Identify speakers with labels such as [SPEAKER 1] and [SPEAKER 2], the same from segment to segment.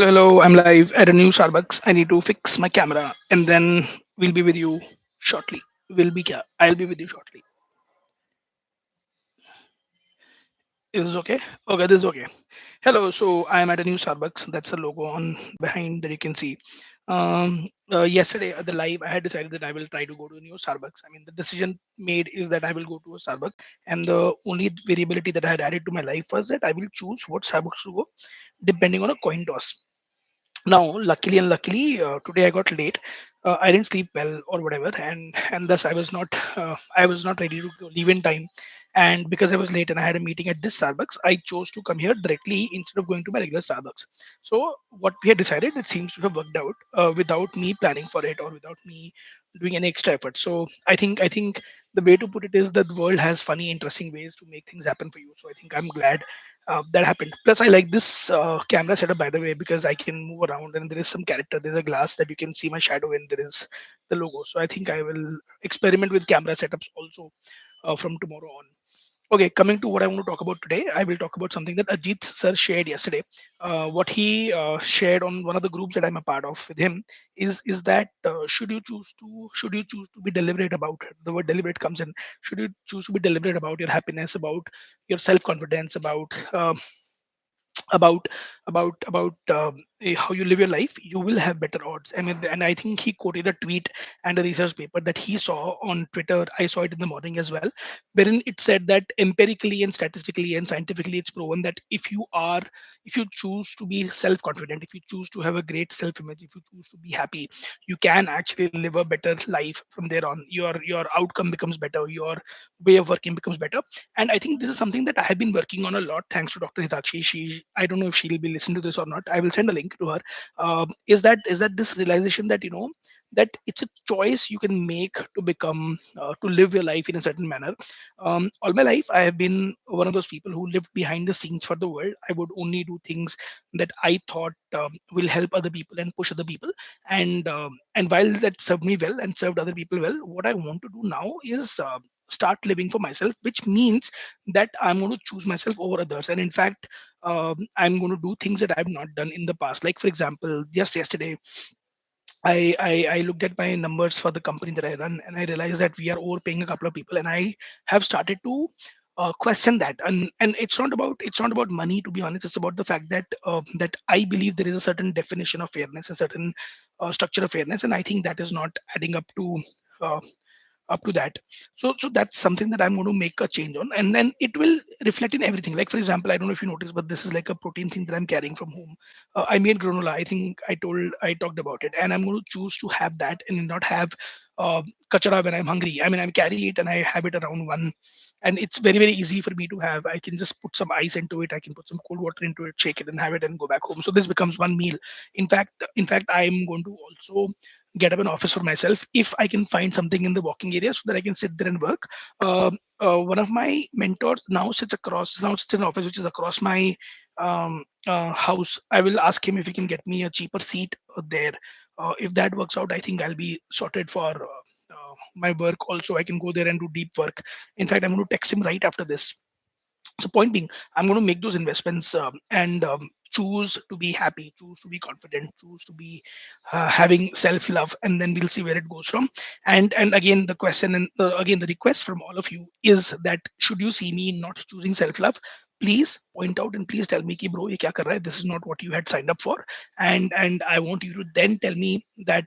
[SPEAKER 1] Hello. I'm live at a new Starbucks. I need to fix my camera, and then we'll be with you shortly. I'll be with you shortly. Is this okay? Okay, this is okay. Hello. So I'm at a new Starbucks. That's the logo on behind that you can see. Yesterday at the live, I had decided that I will try to go to a new Starbucks. I mean, the decision made is that I will go to a Starbucks, and the only variability that I had added to my life was that I will choose what Starbucks to go depending on a coin toss. Now luckily and luckily today I got late. I didn't sleep well or whatever, and thus I was not ready to leave in time. And because I was late and I had a meeting at this Starbucks, I chose to come here directly instead of going to my regular Starbucks. So what we had decided, it seems to have worked out without me planning for it or without me doing any extra effort. So I think the way to put it is that the world has funny interesting ways to make things happen for you. So I think I'm glad that happened. Plus, I like this camera setup, by the way, because I can move around and there is some character. There's a glass that you can see my shadow in. There is the logo. So I think I will experiment with camera setups also from tomorrow on. Okay, coming to what I want to talk about today, I will talk about something that Ajit sir shared yesterday. What he shared on one of the groups that I'm a part of with him is that should you choose to be deliberate about it? The word deliberate comes in. Should you choose to be deliberate about your happiness, about your self confidence, about how you live your life, you will have better odds. I mean, and I think he quoted a tweet and a research paper that he saw on Twitter. I saw it in the morning as well, wherein it said that empirically and statistically and scientifically it's proven that if you choose to be self confident, if you choose to have a great self image, if you choose to be happy, you can actually live a better life from there on. Your outcome becomes better, your way of working becomes better. And I think this is something that I have been working on a lot, thanks to Dr. Hitakshi. I don't know if she'll be listening to this or not. I will send a link to her. Is that this realization that that it's a choice you can make to become to live your life in a certain manner. All my life, I have been one of those people who lived behind the scenes for the world. I would only do things that I thought will help other people and push other people. And while that served me well and served other people well, what I want to do now is start living for myself, which means that I'm going to choose myself over others. And in fact, I'm going to do things that I've not done in the past. Like for example, just yesterday, I looked at my numbers for the company that I run, and I realized that we are overpaying a couple of people, and I have started to question that. And it's not about money, to be honest. It's about the fact that that I believe there is a certain definition of fairness, a certain structure of fairness, and I think that is not adding uh, up to that. So that's something that I'm going to make a change on, and then it will reflect in everything. Like for example, I don't know if you noticed, but this is like a protein thing that I'm carrying from home. I made granola. I think I talked about it, and I'm going to choose to have that and not have uh, kachara when I'm hungry. I mean, I carry it and I have it around one, and it's very easy for me to have. I can just put some ice into it. I can put some cold water into it, shake it, and have it, and go back home. So this becomes one meal. In fact, I'm going to also get up an office for myself if I can find something in the walking area so that I can sit there and work. One of my mentors now sits in an office which is across my house. I will ask him if he can get me a cheaper seat there. If that works out, I think I'll be sorted for my work. Also, I can go there and do deep work. In fact, I'm going to text him right after this. So point being, I'm going to make those investments and choose to be happy, choose to be confident, choose to be having self love, and then we'll see where it goes from. And again, the question and again the request from all of you is that should you see me not choosing self love, please point out and please tell me ki bro ye kya kar raha hai, this is not what you had signed up for. And I want you to then tell me that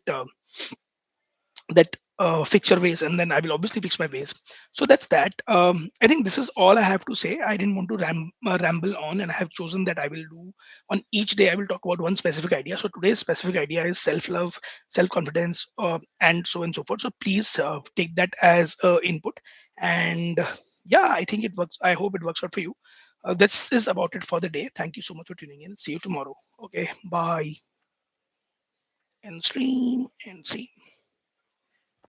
[SPEAKER 1] fix your ways, and then I will obviously fix my ways. So that's that. I think this is all I have to say. I didn't want to ramble on, and I have chosen that I will do on each day. I will talk about one specific idea. So today's specific idea is self-love, self-confidence, and so on and so forth. So please take that as input. And yeah, I think it works. I hope it works out for you. This is about it for the day. Thank you so much for tuning in. See you tomorrow. Okay, bye. And stream.